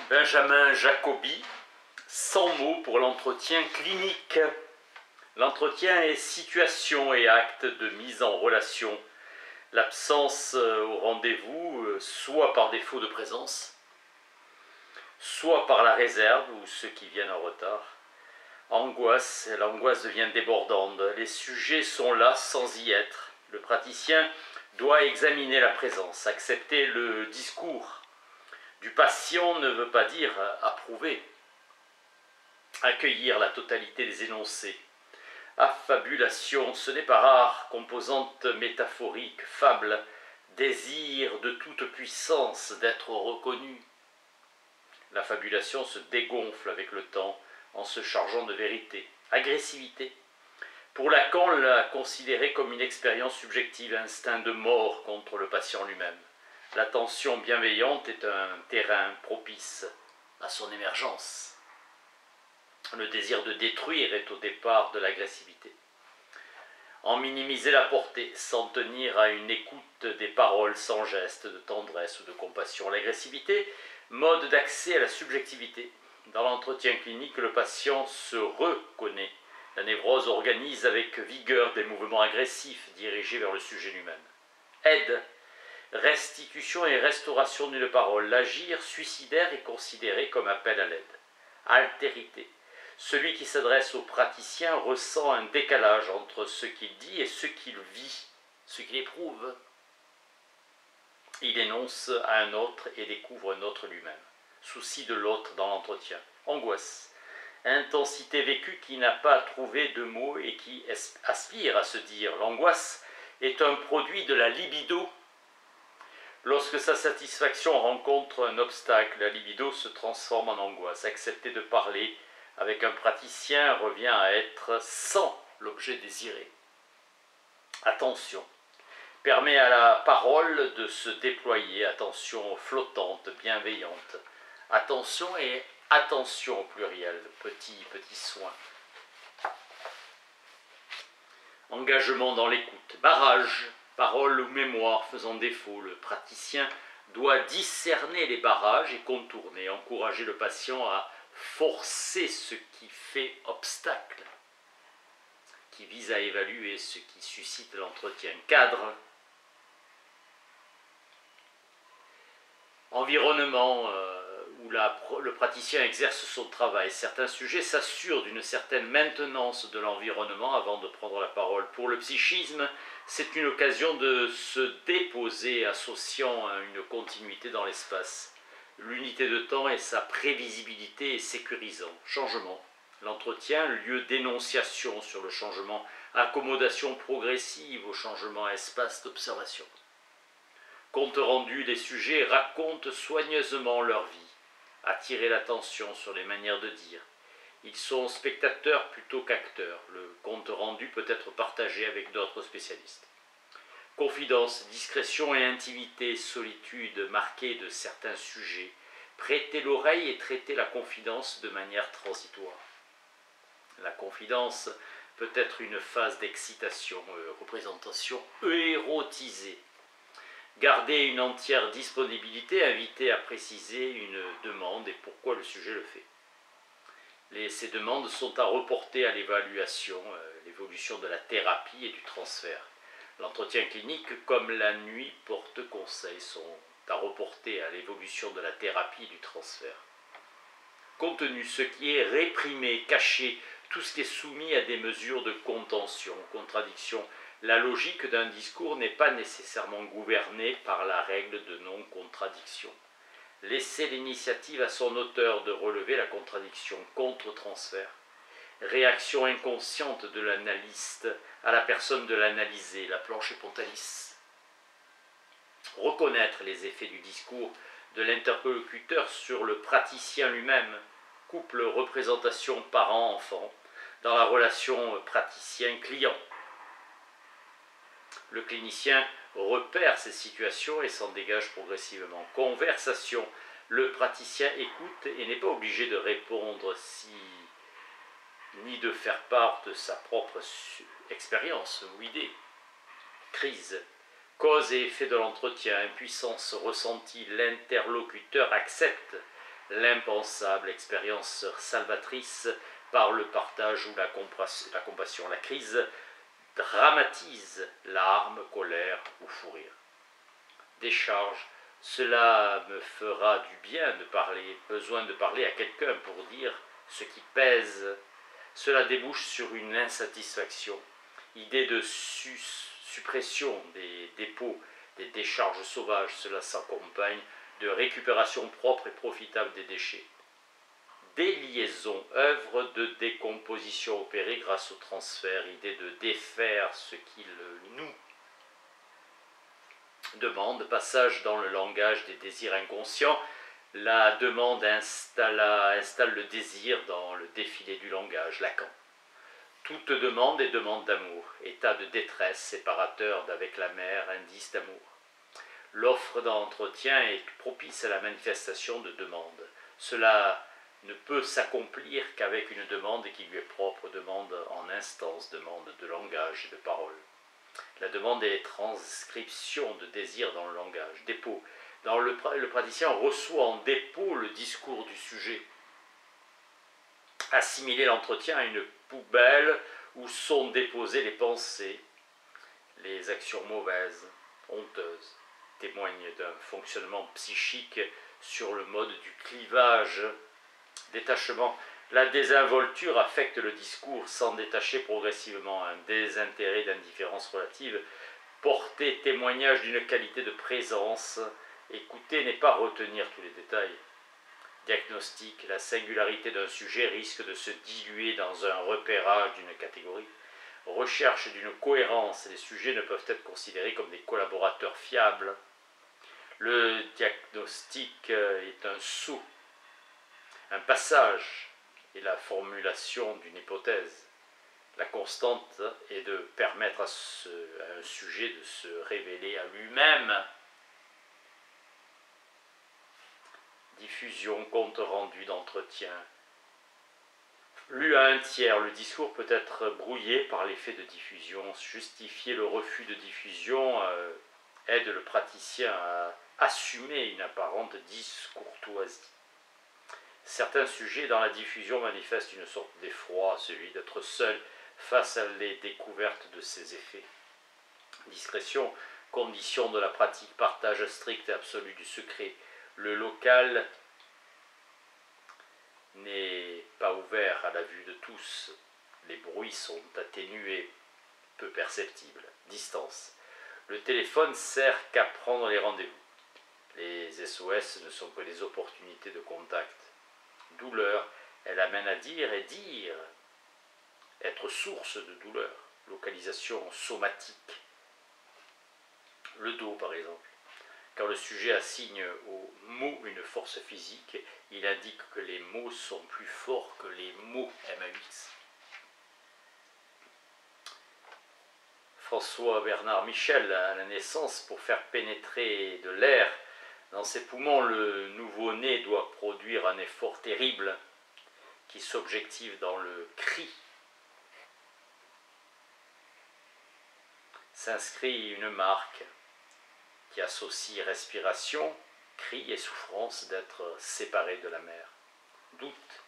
Benjamin Jacobi, 100 mots pour l'entretien clinique. L'entretien est situation et acte de mise en relation. L'absence au rendez-vous, soit par défaut de présence, soit par la réserve ou ceux qui viennent en retard. Angoisse, l'angoisse devient débordante. Les sujets sont là sans y être. Le praticien doit examiner la présence, accepter le discours du patient ne veut pas dire approuver. Accueillir la totalité des énoncés. Affabulation, ce n'est pas rare, composante métaphorique, fable, désir de toute puissance d'être reconnu. L'affabulation se dégonfle avec le temps en se chargeant de vérité. Agressivité. Pour Lacan, l'a considérée comme une expérience subjective, instinct de mort contre le patient lui-même. L'attention bienveillante est un terrain propice à son émergence. Le désir de détruire est au départ de l'agressivité. En minimiser la portée, s'en tenir à une écoute des paroles sans geste de tendresse ou de compassion. L'agressivité, mode d'accès à la subjectivité. Dans l'entretien clinique, le patient se reconnaît. La névrose organise avec vigueur des mouvements agressifs dirigés vers le sujet lui-même. Aide. Restitution et restauration d'une parole. L'agir suicidaire est considéré comme appel à l'aide. Altérité. Celui qui s'adresse au praticien ressent un décalage entre ce qu'il dit et ce qu'il vit, ce qu'il éprouve. Il énonce à un autre et découvre un autre lui-même. Souci de l'autre dans l'entretien. Angoisse. Intensité vécue qui n'a pas trouvé de mots et qui aspire à se dire. L'angoisse est un produit de la libido. Lorsque sa satisfaction rencontre un obstacle, la libido se transforme en angoisse. Accepter de parler avec un praticien revient à être sans l'objet désiré. Attention. Permet à la parole de se déployer. Attention flottante, bienveillante. Attention et attention au pluriel. Petit soin. Engagement dans l'écoute. Barrage. Parole ou mémoire faisant défaut, le praticien doit discerner les barrages et contourner, encourager le patient à forcer ce qui fait obstacle, qui vise à évaluer ce qui suscite l'entretien. Cadre. Environnement où le praticien exerce son travail. Certains sujets s'assurent d'une certaine maintenance de l'environnement avant de prendre la parole. Pour le psychisme, c'est une occasion de se déposer, associant une continuité dans l'espace. L'unité de temps et sa prévisibilité est sécurisant. Changement. L'entretien, lieu d'énonciation sur le changement. Accommodation progressive au changement, espace d'observation. Compte rendu, les sujets racontent soigneusement leur vie. Attirer l'attention sur les manières de dire. Ils sont spectateurs plutôt qu'acteurs. Le compte rendu peut être partagé avec d'autres spécialistes. Confidence, discrétion et intimité, solitude marquée de certains sujets. Prêter l'oreille et traiter la confidence de manière transitoire. La confidence peut être une phase d'excitation, représentation érotisée. Garder une entière disponibilité, inviter à préciser une demande et pourquoi le sujet le fait. Ces demandes sont à reporter à l'évaluation, l'évolution de la thérapie et du transfert. L'entretien clinique, comme la nuit porte conseil, sont à reporter à l'évolution de la thérapie et du transfert. Contenu, ce qui est réprimé, caché, tout ce qui est soumis à des mesures de contention, contradiction. La logique d'un discours n'est pas nécessairement gouvernée par la règle de non-contradiction. Laisser l'initiative à son auteur de relever la contradiction, contre-transfert. Réaction inconsciente de l'analyste à la personne de l'analysé, la planche et Pontalis. Reconnaître les effets du discours de l'interlocuteur sur le praticien lui-même, couple, représentation, parent-enfant, dans la relation praticien-client. Le clinicien repère ces situations et s'en dégage progressivement. Conversation, le praticien écoute et n'est pas obligé de répondre ni de faire part de sa propre expérience ou idée. Crise. Cause et effet de l'entretien, impuissance ressentie, l'interlocuteur accepte l'impensable expérience salvatrice par le partage ou la compassion. La crise dramatise larmes, colère ou fou rire. Décharge, cela me fera du bien de parler, besoin de parler à quelqu'un pour dire ce qui pèse. Cela débouche sur une insatisfaction, idée de suppression des dépôts, des décharges sauvages. Cela s'accompagne de récupération propre et profitable des déchets. Déliaison, œuvre de décomposition opérée grâce au transfert, idée de défaire ce qu'il noue. Demande, passage dans le langage des désirs inconscients. La demande installe le désir dans le défilé du langage. Lacan. Toute demande est demande d'amour, état de détresse séparateur d'avec la mère, indice d'amour. L'offre d'entretien est propice à la manifestation de demande. Cela ne peut s'accomplir qu'avec une demande qui lui est propre, demande en instance, demande de langage et de parole. La demande est transcription de désir dans le langage. Dépôt. Le praticien reçoit en dépôt le discours du sujet. Assimiler l'entretien à une poubelle où sont déposées les pensées, les actions mauvaises, honteuses, témoignent d'un fonctionnement psychique sur le mode du clivage. Détachement. La désinvolture affecte le discours sans détacher progressivement. Un désintérêt d'indifférence relative. Porter témoignage d'une qualité de présence. Écouter n'est pas retenir tous les détails. Diagnostic. La singularité d'un sujet risque de se diluer dans un repérage d'une catégorie. Recherche d'une cohérence. Les sujets ne peuvent être considérés comme des collaborateurs fiables. Le diagnostic est un saut, un passage et la formulation d'une hypothèse. La constante est de permettre à un sujet de se révéler à lui-même. Diffusion, compte rendu d'entretien. Lu à un tiers, le discours peut être brouillé par l'effet de diffusion. Justifier le refus de diffusion aide le praticien à assumer une apparente discourtoisie. Certains sujets dans la diffusion manifestent une sorte d'effroi, celui d'être seul face à les découvertes de ses effets. Discrétion, condition de la pratique, partage strict et absolu du secret. Le local n'est pas ouvert à la vue de tous. Les bruits sont atténués, peu perceptibles. Distance. Le téléphone sert qu'à prendre les rendez-vous. Les SOS ne sont que des opportunités de contact. Douleur, elle amène à dire et dire. Être source de douleur. Localisation somatique. Le dos, par exemple. Quand le sujet assigne aux mots une force physique, il indique que les mots sont plus forts que les mots MAX. François Bernard Michel, à la naissance, pour faire pénétrer de l'air dans ses poumons, le nouveau-né doit produire un effort terrible qui s'objective dans le cri. S'inscrit une marque qui associe respiration, cri et souffrance d'être séparé de la mère. Doute,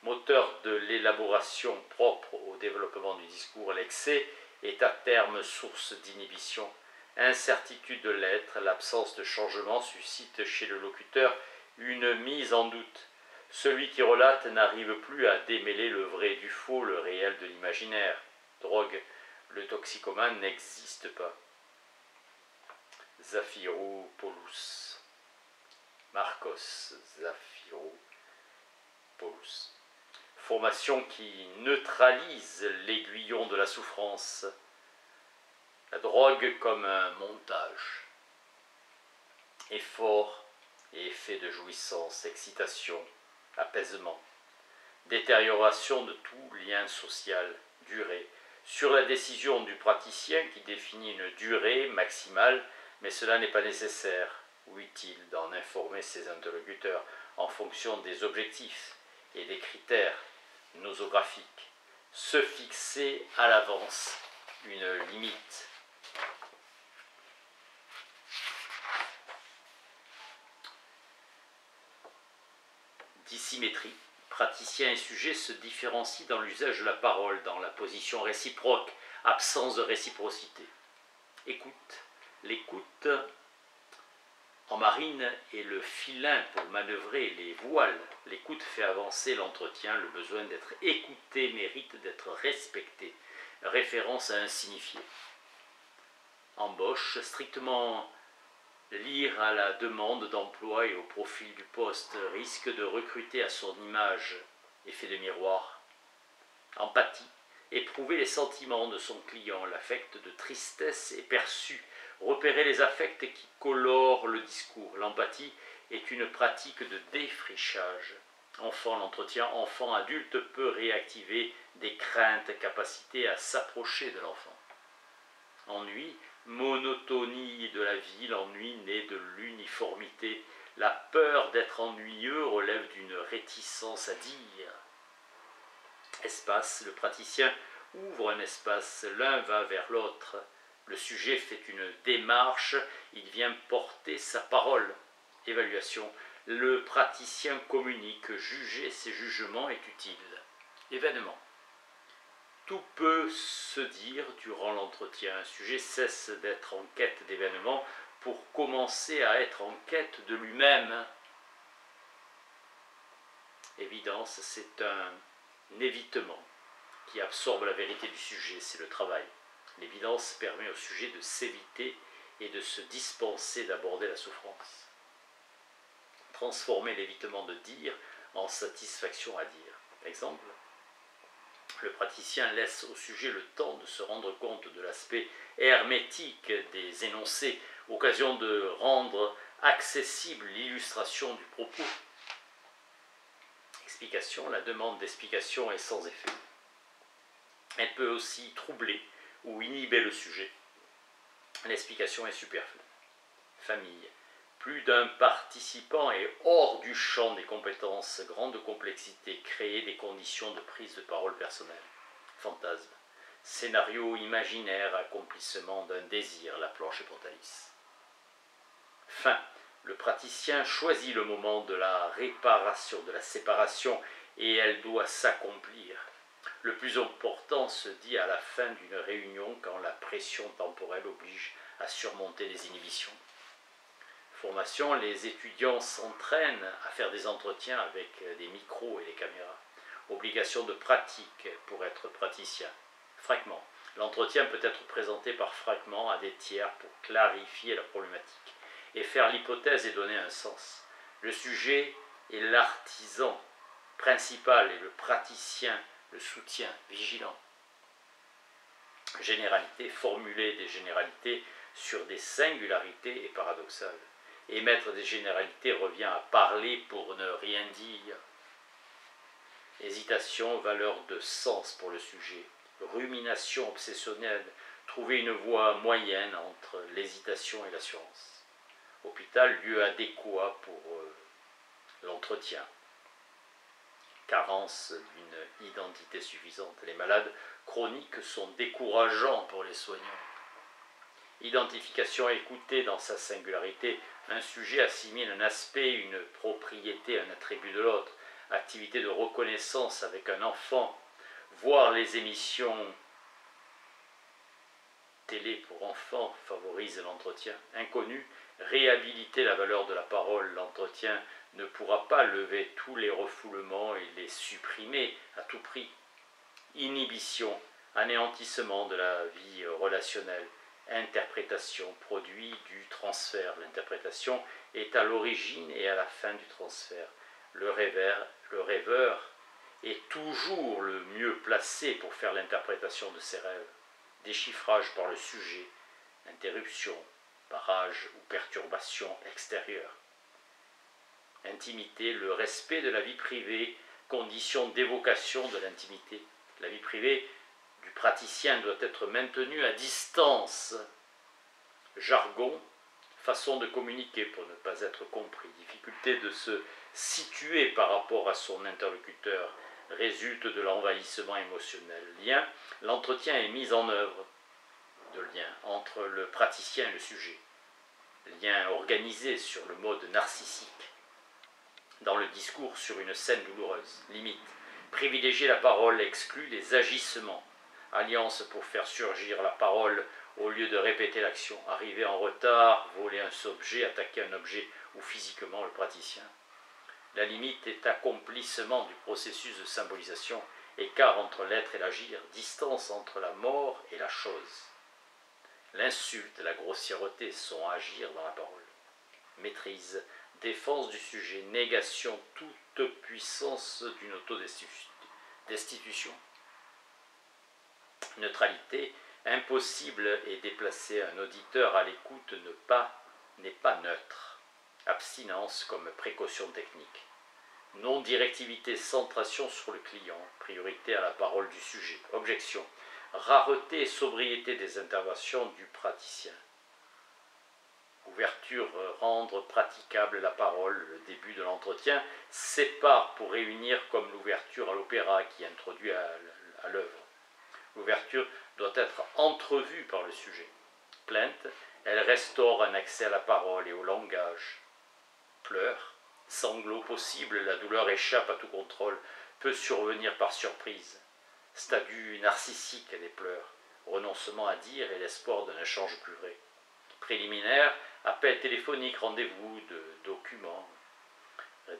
moteur de l'élaboration propre au développement du discours, l'excès est à terme source d'inhibition. Incertitude de l'être, l'absence de changement suscite chez le locuteur une mise en doute. Celui qui relate n'arrive plus à démêler le vrai du faux, le réel de l'imaginaire. Drogue, le toxicomane n'existe pas. Zafiropoulos. Marcos Zafiropoulos. Formation qui neutralise l'aiguillon de la souffrance. La drogue comme un montage. Effort et effet de jouissance, excitation, apaisement. Détérioration de tout lien social, durée. Sur la décision du praticien qui définit une durée maximale, mais cela n'est pas nécessaire ou utile d'en informer ses interlocuteurs en fonction des objectifs et des critères nosographiques. Se fixer à l'avance une limite. Dissymétrie. Praticien et sujet se différencient dans l'usage de la parole, dans la position réciproque, absence de réciprocité. Écoute. L'écoute en marine est le filin pour manœuvrer les voiles. L'écoute fait avancer l'entretien, le besoin d'être écouté mérite d'être respecté. Référence à un signifié. Embauche, strictement lire à la demande d'emploi et au profil du poste, risque de recruter à son image, effet de miroir. Empathie, éprouver les sentiments de son client, l'affect de tristesse est perçu, repérer les affects qui colorent le discours. L'empathie est une pratique de défrichage. Enfant, l'entretien enfant-adulte peut réactiver des craintes, capacité à s'approcher de l'enfant. Ennui, monotonie de la vie, l'ennui naît de l'uniformité. La peur d'être ennuyeux relève d'une réticence à dire. Espace, le praticien ouvre un espace, l'un va vers l'autre. Le sujet fait une démarche, il vient porter sa parole. Évaluation, le praticien communique, juger ses jugements est utile. Événement. Tout peut se dire durant l'entretien. Un sujet cesse d'être en quête d'événements pour commencer à être en quête de lui-même. Évidence, c'est un évitement qui absorbe la vérité du sujet, c'est le travail. L'évidence permet au sujet de s'éviter et de se dispenser d'aborder la souffrance. Transformer l'évitement de dire en satisfaction à dire. Exemple, le praticien laisse au sujet le temps de se rendre compte de l'aspect hermétique des énoncés, occasion de rendre accessible l'illustration du propos. Explication, la demande d'explication est sans effet. Elle peut aussi troubler ou inhiber le sujet. L'explication est superflue. Famille. Plus d'un participant est hors du champ des compétences, grande complexité, créer des conditions de prise de parole personnelle. Fantasme. Scénario imaginaire, accomplissement d'un désir, la planche est Pontalis. Fin. Le praticien choisit le moment de la réparation, de la séparation, et elle doit s'accomplir. Le plus important se dit à la fin d'une réunion quand la pression temporelle oblige à surmonter les inhibitions. Formation, les étudiants s'entraînent à faire des entretiens avec des micros et des caméras. Obligation de pratique pour être praticien. Fragment. L'entretien peut être présenté par fragment à des tiers pour clarifier la problématique et faire l'hypothèse et donner un sens. Le sujet est l'artisan principal et le praticien le soutien, vigilant. Généralité, formuler des généralités sur des singularités est paradoxal. Émettre des généralités revient à parler pour ne rien dire. Hésitation, valeur de sens pour le sujet. Rumination obsessionnelle, trouver une voie moyenne entre l'hésitation et l'assurance. Hôpital, lieu adéquat pour l'entretien. Carence d'une identité suffisante. Les malades chroniques sont décourageants pour les soignants. Identification écoutée dans sa singularité. Un sujet assimile un aspect, une propriété, un attribut de l'autre. Activité de reconnaissance avec un enfant. Voir les émissions télé pour enfants favorise l'entretien. Inconnu, réhabiliter la valeur de la parole. L'entretien ne pourra pas lever tous les refoulements et les supprimer à tout prix. Inhibition, anéantissement de la vie relationnelle. Interprétation, produit du transfert. L'interprétation est à l'origine et à la fin du transfert. Le rêveur est toujours le mieux placé pour faire l'interprétation de ses rêves. Déchiffrage par le sujet, interruption, barrage ou perturbation extérieure. Intimité, le respect de la vie privée, condition d'évocation de l'intimité. La vie privée du praticien doit être maintenue à distance. Jargon, façon de communiquer pour ne pas être compris. Difficulté de se situer par rapport à son interlocuteur résulte de l'envahissement émotionnel. Lien, l'entretien est mis en œuvre de lien entre le praticien et le sujet. Lien organisé sur le mode narcissique. dans le discours sur une scène douloureuse. Limite. Privilégier la parole exclut les agissements. Alliance pour faire surgir la parole au lieu de répéter l'action. Arriver en retard, voler un objet, attaquer un objet ou physiquement le praticien. La limite est accomplissement du processus de symbolisation, écart entre l'être et l'agir, distance entre la mort et la chose. L'insulte et la grossièreté sont à agir dans la parole. Maîtrise, défense du sujet, négation, toute puissance d'une autodestitution. Neutralité, impossible et déplacer un auditeur à l'écoute n'est pas neutre. Abstinence comme précaution technique. Non-directivité, centration sur le client, priorité à la parole du sujet. Objection, rareté et sobriété des interventions du praticien. Ouverture, rendre praticable la parole, le début de l'entretien, sépare pour réunir comme l'ouverture à l'opéra qui introduit à l'œuvre. L'ouverture doit être entrevue par le sujet. Plainte, elle restaure un accès à la parole et au langage. Pleurs, sanglots possibles, la douleur échappe à tout contrôle, peut survenir par surprise. Statut narcissique des pleurs, renoncement à dire et l'espoir d'un échange plus vrai. Préliminaire, appel téléphonique, rendez-vous de documents.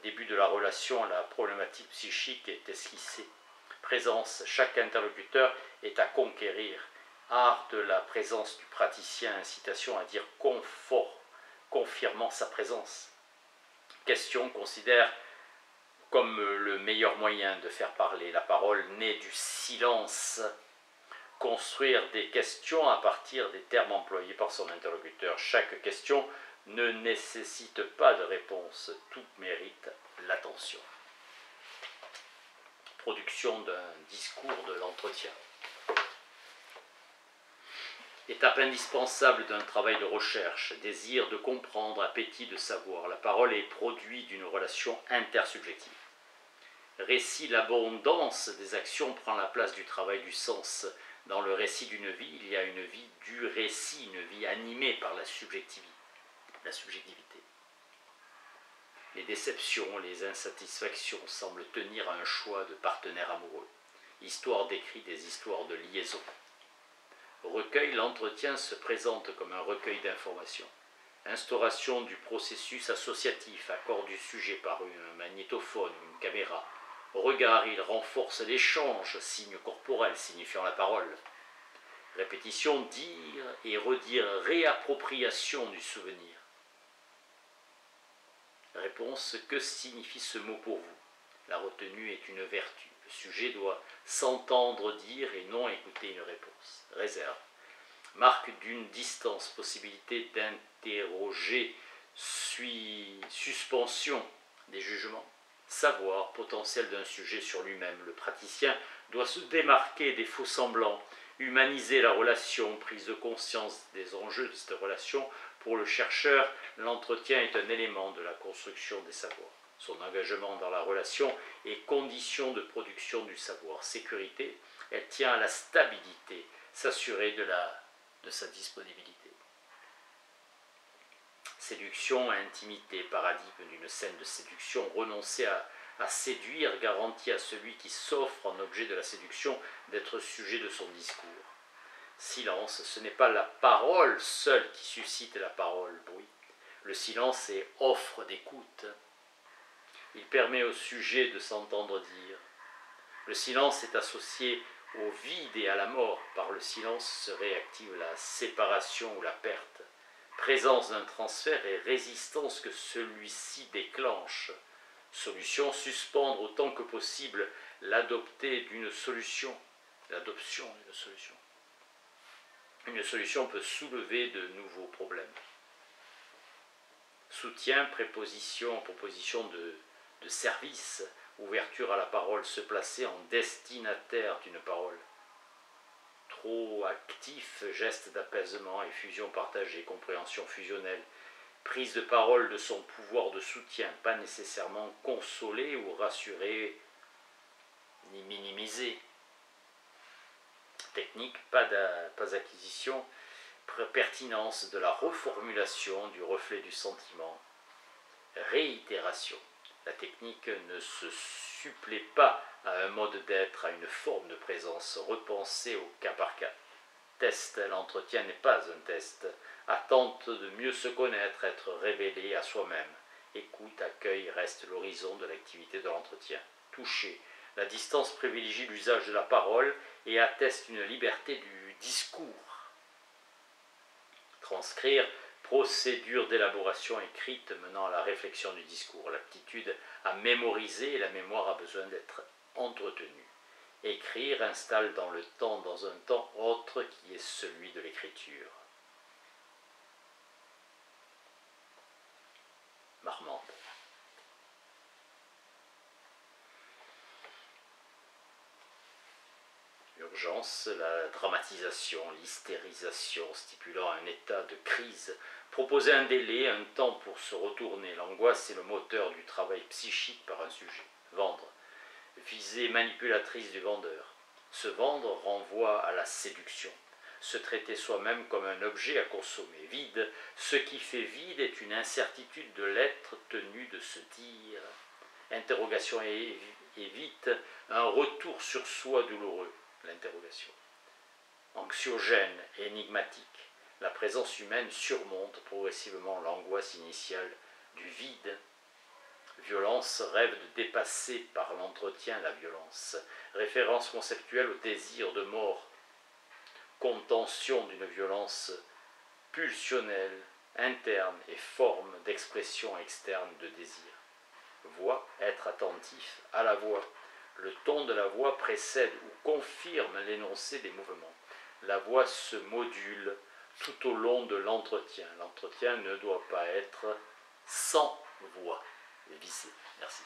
Début de la relation, la problématique psychique est esquissée. Présence, chaque interlocuteur est à conquérir. Art de la présence du praticien, incitation à dire confort, confirmant sa présence. Question, considère comme le meilleur moyen de faire parler la parole née du silence. Construire des questions à partir des termes employés par son interlocuteur. Chaque question ne nécessite pas de réponse, tout mérite l'attention. Production d'un discours de l'entretien. Étape indispensable d'un travail de recherche, désir de comprendre, appétit de savoir. La parole est produit d'une relation intersubjective. Récit, l'abondance des actions prend la place du travail du sens. Dans le récit d'une vie, il y a une vie du récit, une vie animée par la subjectivité. Les déceptions, les insatisfactions semblent tenir à un choix de partenaires amoureux. Histoire décrit des histoires de liaison. Recueil, l'entretien se présente comme un recueil d'informations. Instauration du processus associatif, accord du sujet par un magnétophone ou une caméra. Regard, il renforce l'échange, signe corporel signifiant la parole. Répétition, dire et redire, réappropriation du souvenir. Réponse, que signifie ce mot pour vous? La retenue est une vertu. Le sujet doit s'entendre dire et non écouter une réponse. Réserve. Marque d'une distance, possibilité d'interroger, suspension des jugements. Savoir, potentiel d'un sujet sur lui-même. Le praticien doit se démarquer des faux-semblants, humaniser la relation, prise de conscience des enjeux de cette relation. Pour le chercheur, l'entretien est un élément de la construction des savoirs. Son engagement dans la relation est condition de production du savoir. Sécurité, elle tient à la stabilité, s'assurer de sa disponibilité. Séduction, intimité, paradigme d'une scène de séduction, renoncer à séduire garantit à celui qui s'offre en objet de la séduction d'être sujet de son discours. Silence, ce n'est pas la parole seule qui suscite la parole, bruit. Le silence est offre d'écoute. Il permet au sujet de s'entendre dire. Le silence est associé au vide et à la mort. Par le silence se réactive la séparation ou la perte. Présence d'un transfert et résistance que celui-ci déclenche. Solution, suspendre autant que possible l'adoption d'une solution. Une solution peut soulever de nouveaux problèmes. Soutien, proposition de service, ouverture à la parole, se placer en destinataire d'une parole. Trop actif, geste d'apaisement, effusion partagée, compréhension fusionnelle, prise de parole de son pouvoir de soutien, pas nécessairement consoler ou rassurer, ni minimiser. Technique, pas acquisition, pertinence de la reformulation du reflet du sentiment. Réitération, La technique ne se supplée pas à un mode d'être, à une forme de présence repensée au cas par cas. Test, l'entretien n'est pas un test. Attente de mieux se connaître, être révélé à soi-même. Écoute, accueil, reste l'horizon de l'activité de l'entretien. Toucher, la distance privilégie l'usage de la parole et atteste une liberté du discours. Transcrire, procédure d'élaboration écrite menant à la réflexion du discours. L'aptitude à mémoriser et la mémoire a besoin d'être entretenue. Écrire installe dans le temps, dans un temps autre qui est celui de l'écriture. Marmande. L'urgence, la dramatisation, l'hystérisation stipulant un état de crise, proposer un délai, un temps pour se retourner. L'angoisse est le moteur du travail psychique par un sujet. Vendre. Visée manipulatrice du vendeur. Se vendre renvoie à la séduction. Se traiter soi-même comme un objet à consommer. Vide. Ce qui fait vide est une incertitude de l'être tenu de se dire. Interrogation évite un retour sur soi douloureux. L'interrogation. Anxiogène, énigmatique. La présence humaine surmonte progressivement l'angoisse initiale du vide. Violence, rêve de dépasser par l'entretien la violence. Référence conceptuelle au désir de mort. Contention d'une violence pulsionnelle, interne et forme d'expression externe de désir. Voix, être attentif à la voix. Le ton de la voix précède ou confirme l'énoncé des mouvements. La voix se module tout au long de l'entretien. L'entretien ne doit pas être sans voix. Merci.